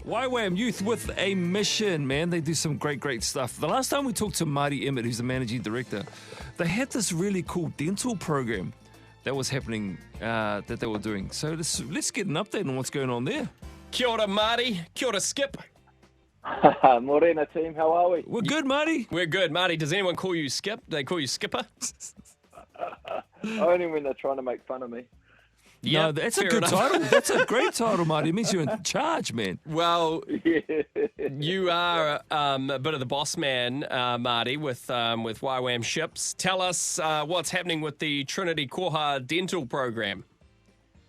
YWAM Youth with a Mission, man. They do some great stuff. The last time we talked to Marty, Emmet, who's the managing director, they had this really cool dental program that was happening, that they were doing. So let's get an update on what's going on there. Kia ora, Marty. Kia ora, Skip. Morena team, how are we? We're good, Marty. We're good. Marty, does anyone call you Skip? Do they call you Skipper? Only when they're trying to make fun of me. No, that's a good title. That's a great title, Marty. It means you're in charge, man. Well, you are a bit of the boss man, Marty, with YWAM Ships. Tell us what's happening with the Trinity Koha dental program.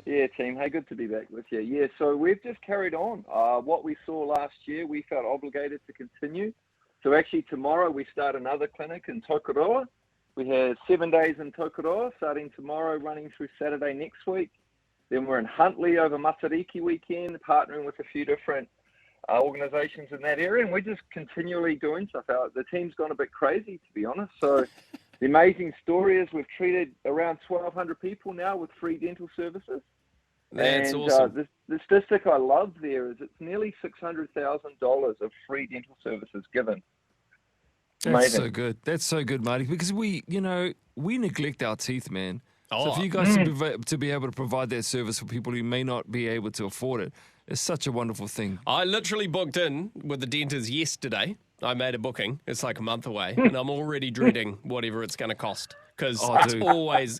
Yeah, team. Hey, good to be back with you. Yeah, so we've just carried on. What we saw last year, we felt obligated to continue. So actually tomorrow we start another clinic in Tokoroa. We have 7 days in Tokoroa, starting tomorrow, running through Saturday next week. Then we're in Huntly over Matariki weekend, partnering with a few different organisations in that area. And we're just continually doing stuff. The team's gone a bit crazy, to be honest. So the amazing story is we've treated around 1,200 people now with free dental services. That's awesome. The statistic I love there is it's nearly $600,000 of free dental services given. That's Amazing. so good. That's so good, Marty, because we neglect our teeth, man. Oh. So for you guys to be able to provide that service for people who may not be able to afford it, it's such a wonderful thing. I literally booked in with the dentist yesterday. I made a booking. It's like a month away, and I'm already dreading whatever it's going to cost. Because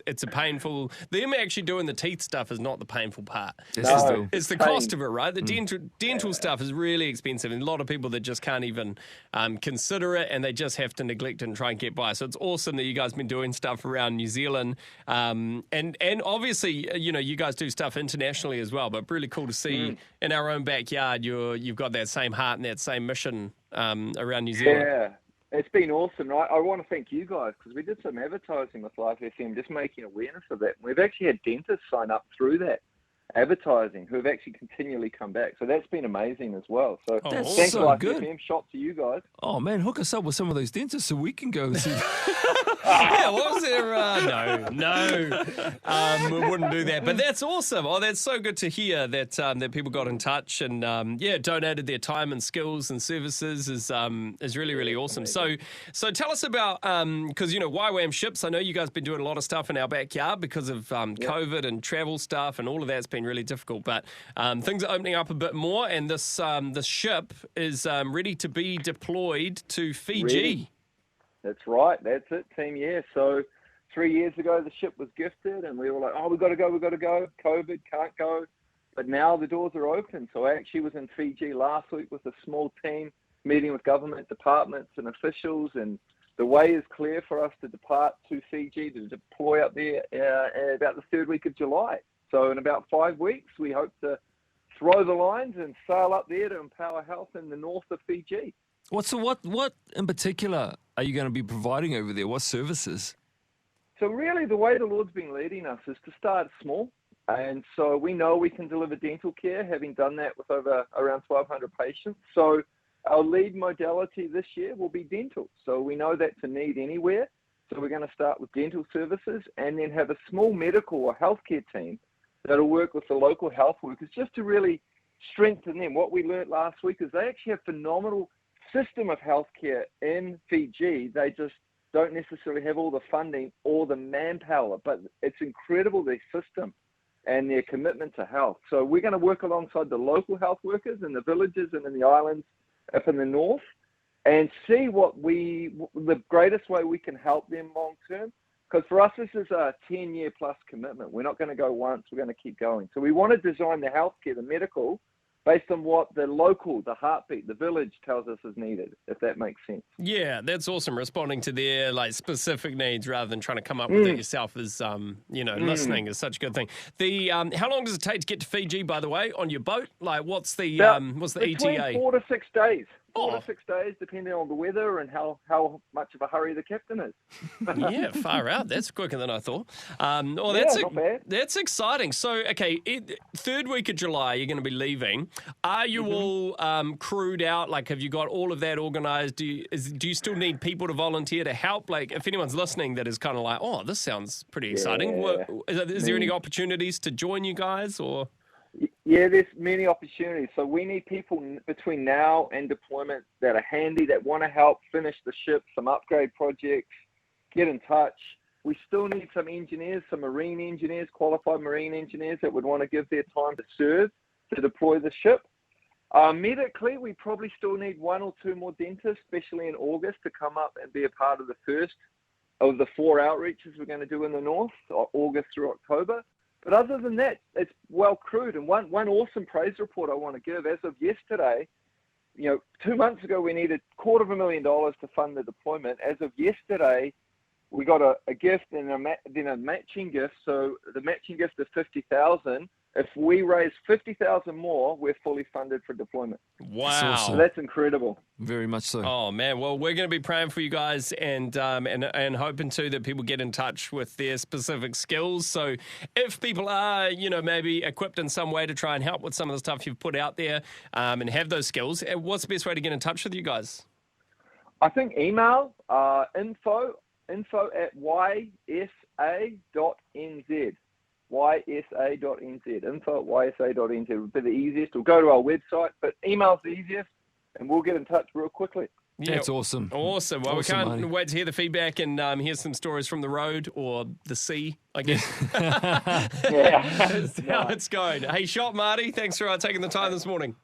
it's a painful... Them actually doing the teeth stuff is not the painful part. It's the cost of it, right? The dental stuff is really expensive, and a lot of people that just can't even consider it, and they just have to neglect it and try and get by. So it's awesome that you guys have been doing stuff around New Zealand. And obviously, you guys do stuff internationally as well, but really cool to see in our own backyard, you've got that same heart and that same mission around New Zealand. Yeah. It's been awesome. I want to thank you guys because we did some advertising with Live FM, just making awareness of that. We've actually had dentists sign up through that advertising who have actually continually come back. So that's been amazing as well. So thanks so Live good. FM. Shot to you guys. Oh, man, hook us up with some of those dentists so we can go see. Yeah, what was there? No. We wouldn't do that. But that's awesome. Oh, that's so good to hear that that people got in touch and donated their time and skills and services is really awesome. So tell us about because YWAM Ships. I know you guys been doing a lot of stuff in our backyard because of COVID and travel stuff and all of that's been really difficult. But things are opening up a bit more, and this ship is ready to be deployed to Fiji. Ready. That's right. That's it, team. Yeah. So 3 years ago, the ship was gifted and we were like, we've got to go. COVID, can't go. But now the doors are open. So I actually was in Fiji last week with a small team, meeting with government departments and officials. And the way is clear for us to depart to Fiji, to deploy up there about the third week of July. So in about 5 weeks, we hope to throw the lines and sail up there to empower health in the north of Fiji. What in particular are you going to be providing over there? What services? So really the way the Lord's been leading us is to start small. And so we know we can deliver dental care, having done that with around 1,200 patients. So our lead modality this year will be dental. So we know that's a need anywhere. So we're going to start with dental services and then have a small medical or healthcare team that'll work with the local health workers just to really strengthen them. What we learned last week is they actually have phenomenal system of healthcare in Fiji. They just don't necessarily have all the funding or the manpower, but it's incredible, their system and their commitment to health. So we're going to work alongside the local health workers in the villages and in the islands up in the north and see the greatest way we can help them long term. Because for us, this is a 10-year plus commitment. We're not going to go once, we're going to keep going. So we want to design the healthcare, the medical, based on what the heartbeat, the village tells us is needed, if that makes sense. Yeah, that's awesome. Responding to their specific needs rather than trying to come up with it yourself is, listening is such a good thing. The how long does it take to get to Fiji, by the way, on your boat? What's the ETA? 4 to 6 days. 4 to 6 days, depending on the weather and how much of a hurry the captain is. Yeah, far out. That's quicker than I thought. Not bad. That's exciting. So, okay, third week of July, you're going to be leaving. Are you all crewed out? Have you got all of that organised? Do you still need people to volunteer to help? If anyone's listening that is kind of like, oh, this sounds pretty exciting. Is there any opportunities to join you guys or? Yeah, there's many opportunities. So we need people between now and deployment that are handy, that want to help finish the ship, some upgrade projects, get in touch. We still need some engineers, some marine engineers, qualified marine engineers that would want to give their time to serve, to deploy the ship. Medically, we probably still need 1 or 2 more dentists, especially in August, to come up and be a part of the first of the 4 outreaches we're going to do in the north, August through October. But other than that, it's well crewed. And one awesome praise report I want to give, as of yesterday, 2 months ago we needed $250,000 to fund the deployment. As of yesterday, we got a gift and then a matching gift. So the matching gift is $50,000. If we raise $50,000 more, we're fully funded for deployment. Wow. That's awesome. So that's incredible. Very much so. Oh, man. Well, we're going to be praying for you guys and hoping, too, that people get in touch with their specific skills. So if people are, maybe equipped in some way to try and help with some of the stuff you've put out there and have those skills, what's the best way to get in touch with you guys? I think email, info at ysa.nz. ysa.nz. Info at ysa.nz would be the easiest. Or go to our website, but email's the easiest, and we'll get in touch real quickly. That's awesome. Awesome. Well, Awesome, we can't Marty. wait to hear the feedback and hear some stories from the road or the sea, I guess. Yeah. That's how it's going. Hey, Shot Marty, thanks for taking the time this morning.